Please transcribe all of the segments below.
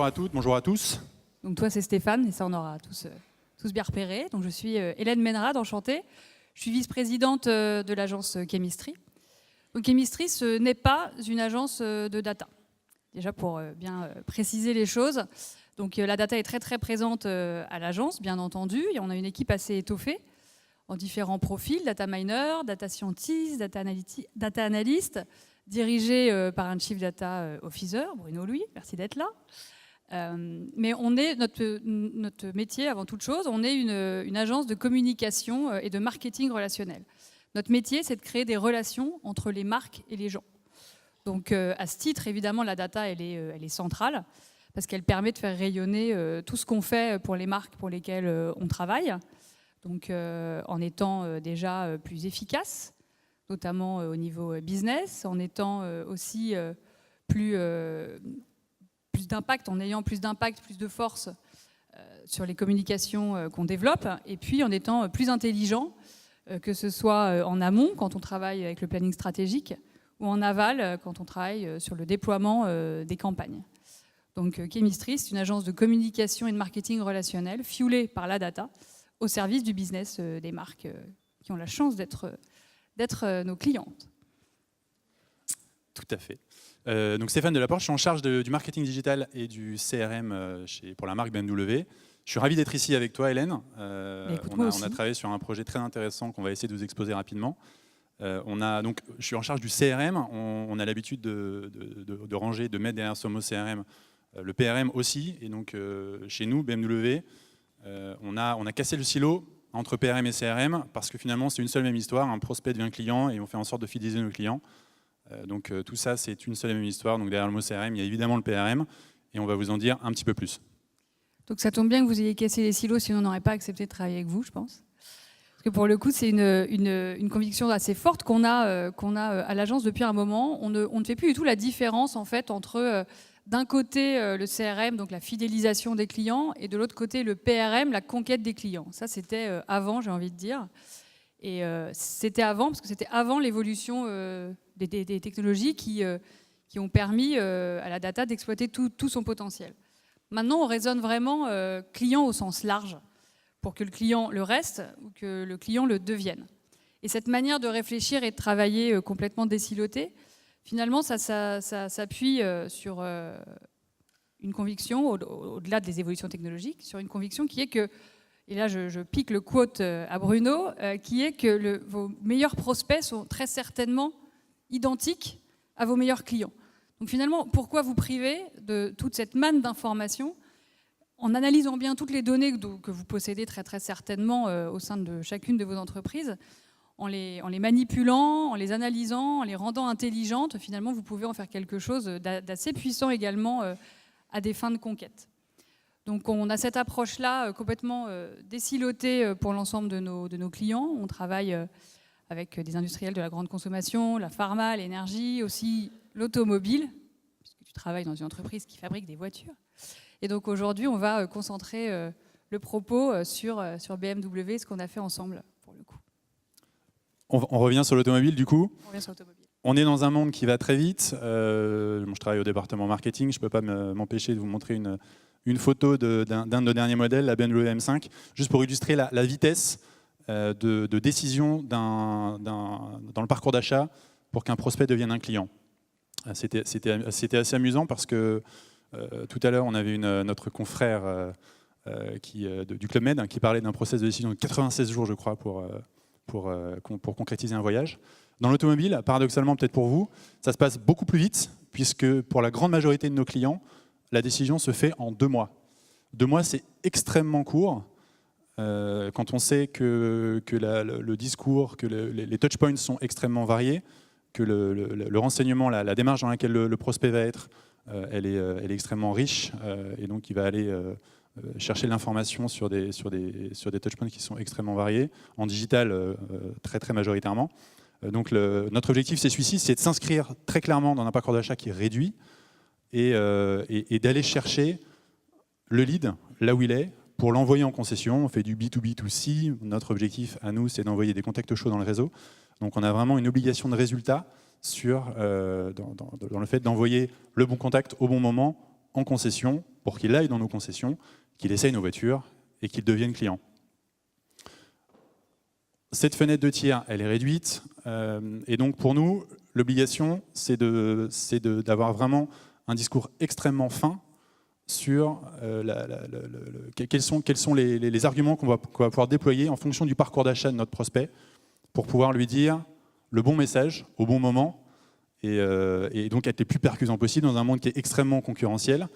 bonjour à toutes, bonjour à tous. Donc toi, c'est Stéphane, et ça, on aura tous bien repéré. Donc je suis Hélène Menrad, enchantée. Je suis vice-présidente de l'agence Chemistry. Donc Chemistry, ce n'est pas une agence de data. Déjà pour bien préciser les choses. Donc la data est très très présente à l'agence, bien entendu. Et on a une équipe assez étoffée en différents profils, data miner, data scientist, data analyst, dirigée par un chief data officer, Bruno Louis, merci d'être là. Mais on est notre métier, avant toute chose, on est une agence de communication et de marketing relationnel. Notre métier, c'est de créer des relations entre les marques et les gens. Donc à ce titre, évidemment, la data, elle est centrale, parce qu'elle permet de faire rayonner tout ce qu'on fait pour les marques pour lesquelles on travaille, donc en étant déjà plus efficace, notamment au niveau business, en étant aussi plus d'impact, en ayant plus d'impact, plus de force sur les communications qu'on développe, et puis en étant plus intelligent, que ce soit en amont, quand on travaille avec le planning stratégique, ou en aval, quand on travaille sur le déploiement des campagnes. Donc Chemistry, c'est une agence de communication et de marketing relationnel, fuelée par la data, au service du business des marques qui ont la chance d'être nos clientes. Tout à fait. Donc Stéphane Delaporte, je suis en charge du marketing digital et du CRM pour la marque BMW. Je suis ravi d'être ici avec toi, Hélène. On a travaillé sur un projet très intéressant qu'on va essayer de vous exposer rapidement. Donc, je suis en charge du CRM. On a l'habitude de ranger, de mettre derrière ce mot CRM le PRM aussi. Et donc, chez nous, BMW, on a cassé le silo entre PRM et CRM parce que finalement, c'est une seule même histoire. Un prospect devient client et on fait en sorte de fidéliser nos clients. Donc tout ça, c'est une seule et même histoire. Donc derrière le mot CRM, il y a évidemment le PRM et on va vous en dire un petit peu plus. Donc ça tombe bien que vous ayez cassé les silos, sinon on n'aurait pas accepté de travailler avec vous, je pense. Parce que pour le coup, c'est une conviction assez forte qu'on a à l'agence depuis un moment. On ne fait plus du tout la différence en fait entre d'un côté le CRM, donc la fidélisation des clients, et de l'autre côté le PRM, la conquête des clients. Ça, c'était avant, j'ai envie de dire. Et c'était avant, parce que c'était avant l'évolution des technologies qui ont permis à la data d'exploiter tout son potentiel. Maintenant, on raisonne vraiment client au sens large, pour que le client le reste ou que le client le devienne. Et cette manière de réfléchir et de travailler complètement désilotée, finalement, ça s'appuie sur une conviction, au-delà des évolutions technologiques, sur une conviction qui est que, et là je pique le quote à Bruno, qui est que vos meilleurs prospects sont très certainement identiques à vos meilleurs clients. Donc finalement, pourquoi vous priver de toute cette manne d'informations en analysant bien toutes les données que vous possédez très très certainement au sein de chacune de vos entreprises, en les manipulant, en les analysant, en les rendant intelligentes, finalement vous pouvez en faire quelque chose d'assez puissant également à des fins de conquête. Donc on a cette approche-là complètement désilotée pour l'ensemble de nos clients. On travaille avec des industriels de la grande consommation, la pharma, l'énergie, aussi l'automobile, puisque tu travailles dans une entreprise qui fabrique des voitures. Et donc aujourd'hui, on va concentrer le propos sur BMW, ce qu'on a fait ensemble pour le coup. On revient sur l'automobile du coup. On revient sur l'automobile. On est dans un monde qui va très vite. Je travaille au département marketing, je ne peux pas m'empêcher de vous montrer une photo d'un de nos derniers modèles, la BMW M5, juste pour illustrer la vitesse de décision dans le parcours d'achat pour qu'un prospect devienne un client. C'était assez amusant parce que tout à l'heure, on avait notre confrère du Club Med qui parlait d'un process de décision de 96 jours, je crois, pour concrétiser un voyage. Dans l'automobile, paradoxalement peut-être pour vous, ça se passe beaucoup plus vite, puisque pour la grande majorité de nos clients, la décision se fait en 2 mois. 2 mois, c'est extrêmement court. Quand on sait que le discours, que les touchpoints sont extrêmement variés, que le renseignement, la démarche dans laquelle le prospect va être, elle est extrêmement riche, et donc il va aller chercher l'information sur des touchpoints qui sont extrêmement variés, en digital très très majoritairement. Donc notre objectif, c'est celui-ci, c'est de s'inscrire très clairement dans un parcours d'achat qui est réduit et d'aller chercher le lead là où il est pour l'envoyer en concession. On fait du B2B2C. Notre objectif à nous, c'est d'envoyer des contacts chauds dans le réseau. Donc on a vraiment une obligation de résultat dans le fait d'envoyer le bon contact au bon moment en concession pour qu'il aille dans nos concessions, qu'il essaye nos voitures et qu'il devienne client. Cette fenêtre de tir, elle est réduite, et donc pour nous, l'obligation, c'est d'avoir vraiment un discours extrêmement fin sur quels sont les arguments qu'on va pouvoir déployer en fonction du parcours d'achat de notre prospect pour pouvoir lui dire le bon message au bon moment et donc être les plus percutants possible dans un monde qui est extrêmement concurrentiel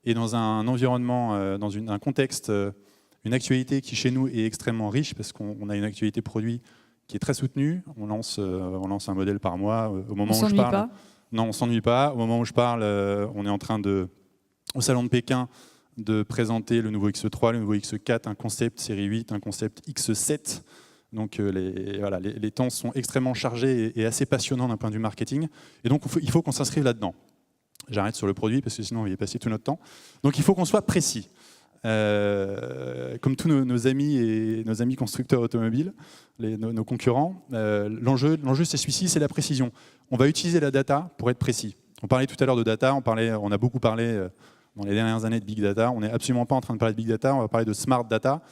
et dans un environnement, dans un contexte, une actualité qui chez nous est extrêmement riche parce qu'on a une actualité produit qui est très soutenue. On lance un modèle par mois au moment où je parle. Pas. Non, on ne s'ennuie pas. Au moment où je parle, on est en train au Salon de Pékin de présenter le nouveau Xe3, le nouveau Xe4, un concept série 8, un concept X7. Donc les temps sont extrêmement chargés et assez passionnants d'un point de vue marketing. Et donc il faut qu'on s'inscrive là-dedans. J'arrête sur le produit parce que sinon on va y passer tout notre temps. Donc il faut qu'on soit précis. Comme tous nos amis constructeurs automobiles, nos concurrents, l'enjeu c'est celui-ci, c'est la précision. On va utiliser la data pour être précis. On parlait tout à l'heure de data, on a beaucoup parlé dans les dernières années de big data. On n'est absolument pas en train de parler de big data, on va parler de smart data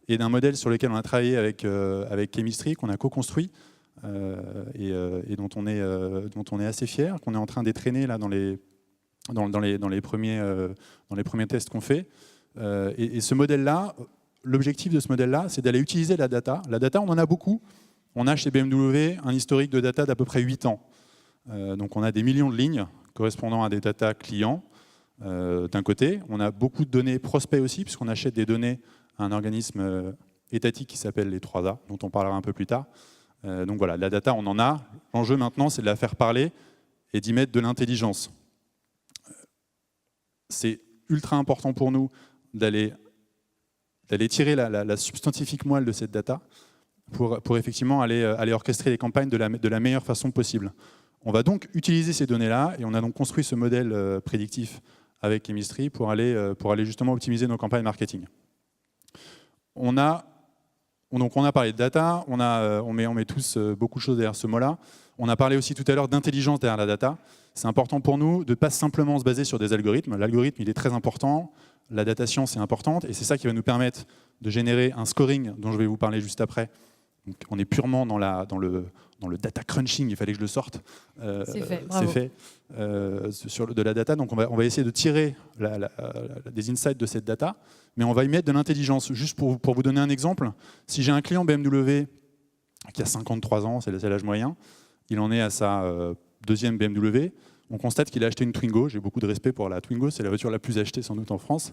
et d'un modèle sur lequel on a travaillé avec Chemistry, qu'on a co-construit et dont on est assez fier, qu'on est en train d'étraîner là dans les premiers tests qu'on fait. Et ce modèle-là, l'objectif de ce modèle-là, c'est d'aller utiliser la data. La data, on en a beaucoup. On a chez BMW un historique de data d'à peu près 8 ans. Donc on a des millions de lignes correspondant à des data clients d'un côté. On a beaucoup de données prospects aussi, puisqu'on achète des données à un organisme étatique qui s'appelle les 3A, dont on parlera un peu plus tard. Donc voilà, la data, on en a. L'enjeu maintenant, c'est de la faire parler et d'y mettre de l'intelligence. C'est ultra important pour nous d'aller tirer la substantifique moelle de cette data pour effectivement aller orchestrer les campagnes de la meilleure façon possible. On va donc utiliser ces données-là et on a donc construit ce modèle prédictif avec Chemistry pour aller justement optimiser nos campagnes marketing. On a parlé de data, on met tous beaucoup de choses derrière ce mot-là. On a parlé aussi tout à l'heure d'intelligence derrière la data. C'est important pour nous de ne pas simplement se baser sur des algorithmes. L'algorithme, il est très important, la data science est importante, et c'est ça qui va nous permettre de générer un scoring dont je vais vous parler juste après. Donc, on est purement dans le data crunching, il fallait que je le sorte. C'est fait, sur de la data, donc on va essayer de tirer des insights de cette data, mais on va y mettre de l'intelligence. Juste pour vous donner un exemple, si j'ai un client BMW qui a 53 ans, c'est l'âge moyen, il en est à sa deuxième BMW, on constate qu'il a acheté une Twingo. J'ai beaucoup de respect pour la Twingo, c'est la voiture la plus achetée sans doute en France.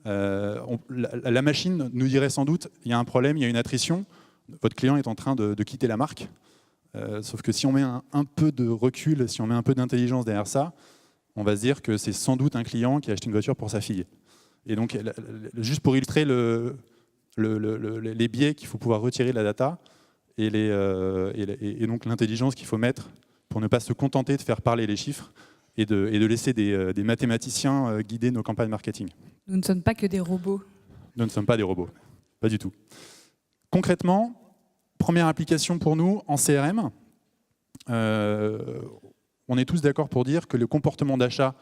La machine nous dirait sans doute, il y a un problème, il y a une attrition, votre client est en train de quitter la marque. Sauf que si on met un peu de recul, si on met un peu d'intelligence derrière ça, on va se dire que c'est sans doute un client qui a acheté une voiture pour sa fille. Et donc, juste pour illustrer les biais qu'il faut pouvoir retirer de la data et donc l'intelligence qu'il faut mettre pour ne pas se contenter de faire parler les chiffres et de laisser des mathématiciens guider nos campagnes marketing. Nous ne sommes pas que des robots. Nous ne sommes pas des robots, pas du tout. Concrètement, première application pour nous en CRM, on est tous d'accord pour dire que le comportement d'achat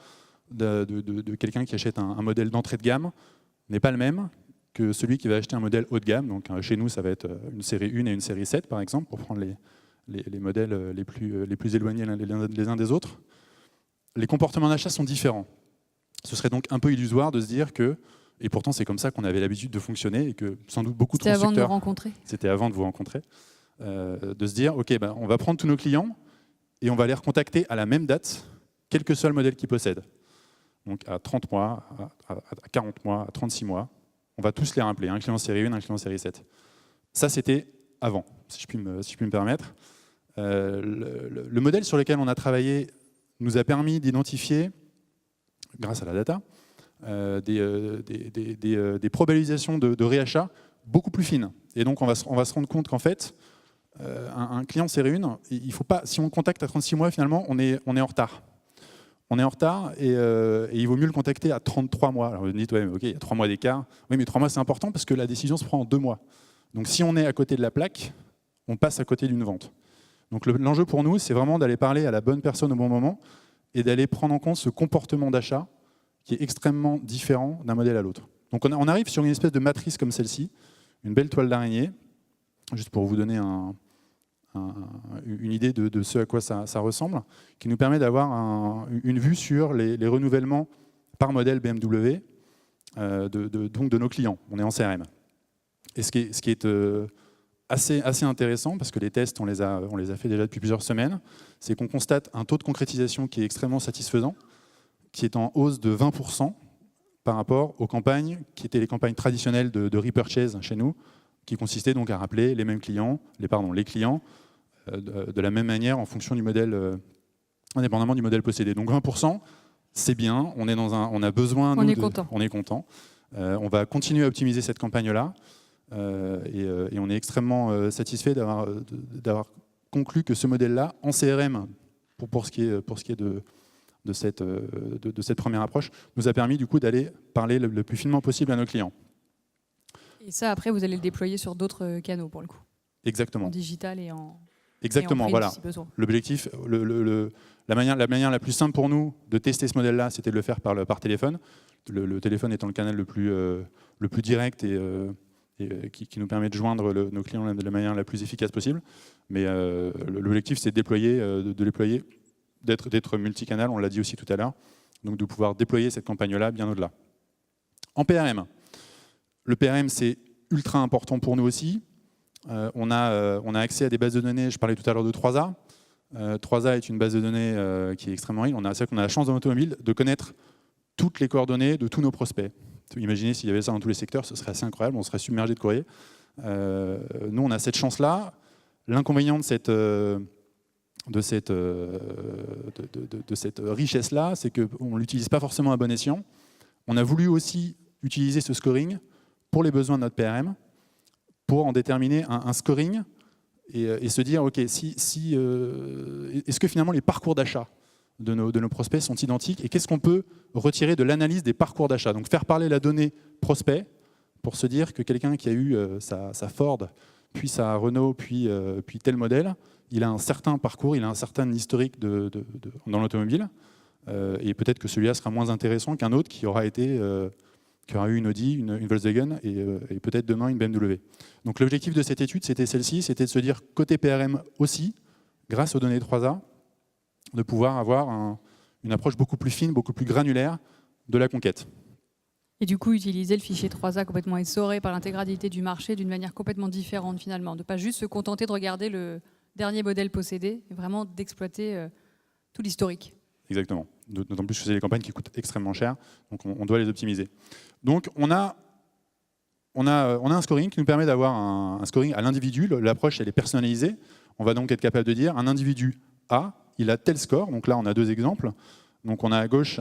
de quelqu'un qui achète un modèle d'entrée de gamme n'est pas le même que celui qui va acheter un modèle haut de gamme. Donc, chez nous, ça va être une série 1 et une série 7, par exemple, pour prendre les modèles les plus éloignés les uns des autres. Les comportements d'achat sont différents. Ce serait donc un peu illusoire de se dire que, et pourtant c'est comme ça qu'on avait l'habitude de fonctionner, et que sans doute beaucoup de constructeurs... C'était avant de nous rencontrer. C'était avant de vous rencontrer. De se dire, ok, on va prendre tous nos clients et on va les recontacter à la même date, quel que soit le modèle qu'ils possèdent. Donc à 30 mois, à 40 mois, à 36 mois, on va tous les rappeler, un client série 1, un client série 7. Ça, c'était avant, si je puis me permettre. Le modèle sur lequel on a travaillé nous a permis d'identifier, grâce à la data, des probabilisations de réachat beaucoup plus fines. Et donc, on va se rendre compte qu'en fait, un client série 1, il faut pas, si on le contacte à 36 mois, finalement, on est en retard. On est en retard et il vaut mieux le contacter à 33 mois. Alors vous me dites, ouais, ok, il y a 3 mois d'écart. Oui, mais 3 mois, c'est important parce que la décision se prend en 2 mois. Donc si on est à côté de la plaque, on passe à côté d'une vente. Donc l'enjeu pour nous, c'est vraiment d'aller parler à la bonne personne au bon moment et d'aller prendre en compte ce comportement d'achat qui est extrêmement différent d'un modèle à l'autre. Donc on arrive sur une espèce de matrice comme celle-ci, une belle toile d'araignée, juste pour vous donner une idée de ce à quoi ça ressemble, qui nous permet d'avoir une vue sur les renouvellements par modèle BMW donc de nos clients. On est en CRM. Et ce qui est assez intéressant, parce que les tests, on les a fait déjà depuis plusieurs semaines, c'est qu'on constate un taux de concrétisation qui est extrêmement satisfaisant, qui est en hausse de 20% par rapport aux campagnes qui étaient les campagnes traditionnelles de repurchase chez nous, qui consistaient donc à rappeler les mêmes clients, les clients de la même manière en fonction du modèle, indépendamment du modèle possédé. Donc 20%, c'est bien, on a besoin, on est content. On va continuer à optimiser cette campagne-là. Et on est extrêmement satisfait d'avoir conclu que ce modèle-là, en CRM, pour ce qui est de cette première approche, nous a permis du coup d'aller parler le plus finement possible à nos clients. Et ça, après, vous allez le déployer sur d'autres canaux, pour le coup. Exactement. En digital et en... Exactement, print, voilà. si besoin. L'objectif, la manière la plus simple pour nous de tester ce modèle-là, c'était de le faire par téléphone. Le téléphone étant le canal le plus direct et qui nous permet de joindre nos clients de la manière la plus efficace possible. Mais l'objectif, c'est de déployer, d'être multicanal, on l'a dit aussi tout à l'heure, donc de pouvoir déployer cette campagne-là bien au-delà. En PRM, le PRM, c'est ultra important pour nous aussi. On a accès à des bases de données, je parlais tout à l'heure de 3A. 3A est une base de données qui est extrêmement riche. C'est vrai qu'on a la chance dans l'automobile de connaître toutes les coordonnées de tous nos prospects. Imaginez s'il y avait ça dans tous les secteurs, ce serait assez incroyable, on serait submergé de courriers. Nous, on a cette chance-là. L'inconvénient de cette richesse-là, c'est qu'on ne l'utilise pas forcément à bon escient. On a voulu aussi utiliser ce scoring pour les besoins de notre PRM, pour en déterminer un scoring et se dire, OK, est-ce que finalement les parcours d'achat de nos prospects sont identiques et qu'est-ce qu'on peut retirer de l'analyse des parcours d'achat. Donc faire parler la donnée prospect pour se dire que quelqu'un qui a eu sa Ford, puis sa Renault, puis tel modèle, il a un certain parcours, il a un certain historique dans l'automobile et peut-être que celui-là sera moins intéressant qu'un autre qui aura eu une Audi, une Volkswagen et peut-être demain une BMW. Donc l'objectif de cette étude, c'était celle-ci, c'était de se dire côté PRM aussi, grâce aux données 3A, de pouvoir avoir une approche beaucoup plus fine, beaucoup plus granulaire de la conquête. Et du coup, utiliser le fichier 3A complètement essoré par l'intégralité du marché d'une manière complètement différente finalement, de ne pas juste se contenter de regarder le dernier modèle possédé, mais vraiment d'exploiter tout l'historique. Exactement. D'autant plus que c'est des campagnes qui coûtent extrêmement cher, donc on doit les optimiser. Donc on a un scoring qui nous permet d'avoir un scoring à l'individu. L'approche, elle est personnalisée. On va donc être capable de dire un individu A, il a tel score. Donc là, on a deux exemples. Donc on a à gauche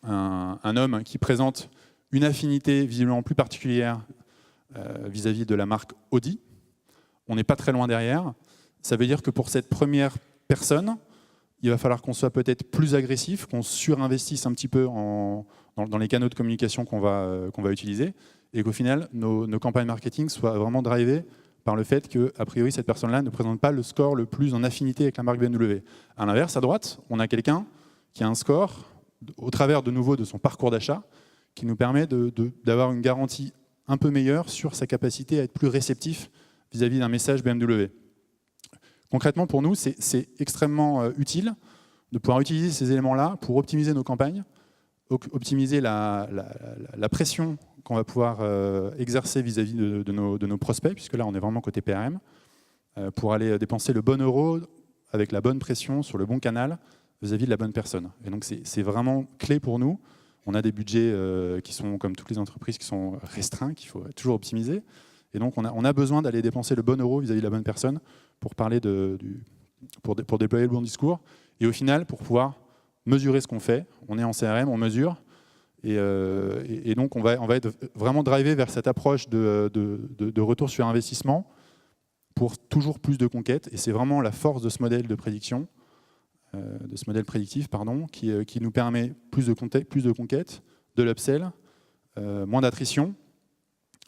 un homme qui présente une affinité visiblement plus particulière vis-à-vis de la marque Audi. On n'est pas très loin derrière. Ça veut dire que pour cette première personne, il va falloir qu'on soit peut-être plus agressif, qu'on surinvestisse un petit peu dans les canaux de communication qu'on va utiliser, et qu'au final, nos campagnes marketing soient vraiment drivées par le fait qu'a priori, cette personne-là ne présente pas le score le plus en affinité avec la marque BMW. À l'inverse, à droite, on a quelqu'un qui a un score, au travers de nouveau de son parcours d'achat, qui nous permet d'avoir une garantie un peu meilleure sur sa capacité à être plus réceptif vis-à-vis d'un message BMW. Concrètement, pour nous, c'est extrêmement utile de pouvoir utiliser ces éléments-là pour optimiser nos campagnes, optimiser la pression qu'on va pouvoir exercer vis-à-vis de nos prospects, puisque là, on est vraiment côté PRM, pour aller dépenser le bon euro avec la bonne pression sur le bon canal vis-à-vis de la bonne personne. Et donc, c'est vraiment clé pour nous. On a des budgets qui sont, comme toutes les entreprises, qui sont restreints, qu'il faut toujours optimiser. Et donc, on a besoin d'aller dépenser le bon euro vis-à-vis de la bonne personne pour parler pour déployer le bon discours. Et au final, pour pouvoir mesurer ce qu'on fait, on est en CRM, on mesure. Et donc, on va être vraiment drivé vers cette approche de retour sur investissement pour toujours plus de conquêtes. Et c'est vraiment la force de ce modèle de prédiction, de ce modèle prédictif, qui nous permet plus de conquêtes, de l'upsell, moins d'attrition.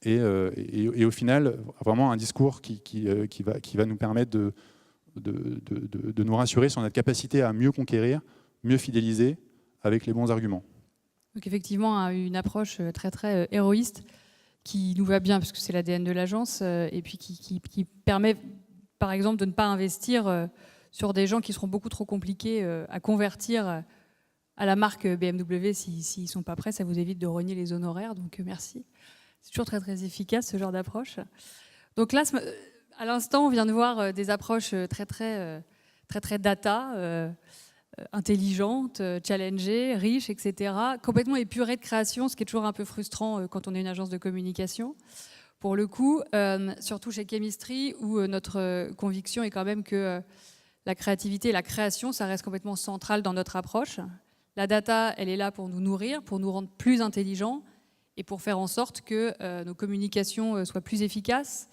Et au final, vraiment un discours qui va nous permettre de nous rassurer sur notre capacité à mieux conquérir, mieux fidéliser avec les bons arguments. Donc effectivement, une approche très héroïste qui nous va bien, parce que c'est l'ADN de l'agence, et puis qui permet, par exemple, de ne pas investir sur des gens qui seront beaucoup trop compliqués à convertir à la marque BMW s'ils ne sont pas prêts. Ça vous évite de rogner les honoraires, donc merci. C'est toujours très efficace, ce genre d'approche. Donc là, à l'instant, on vient de voir des approches très data, intelligentes, challengées, riches, etc. Complètement épurées de création, ce qui est toujours un peu frustrant quand on est une agence de communication. Pour le coup, surtout chez Chemistry, où notre conviction est quand même que la créativité et la création, ça reste complètement central dans notre approche. La data, elle est là pour nous nourrir, pour nous rendre plus intelligents et pour faire en sorte que nos communications soient plus efficaces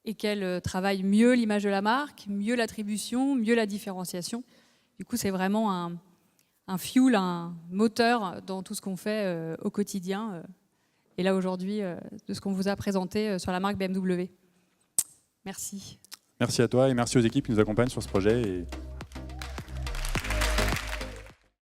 et qu'elles travaillent mieux l'image de la marque, mieux l'attribution, mieux la différenciation. Du coup, c'est vraiment un fuel, un moteur dans tout ce qu'on fait au quotidien. Et là, aujourd'hui, de ce qu'on vous a présenté sur la marque BMW. Merci. Merci à toi et merci aux équipes qui nous accompagnent sur ce projet. Et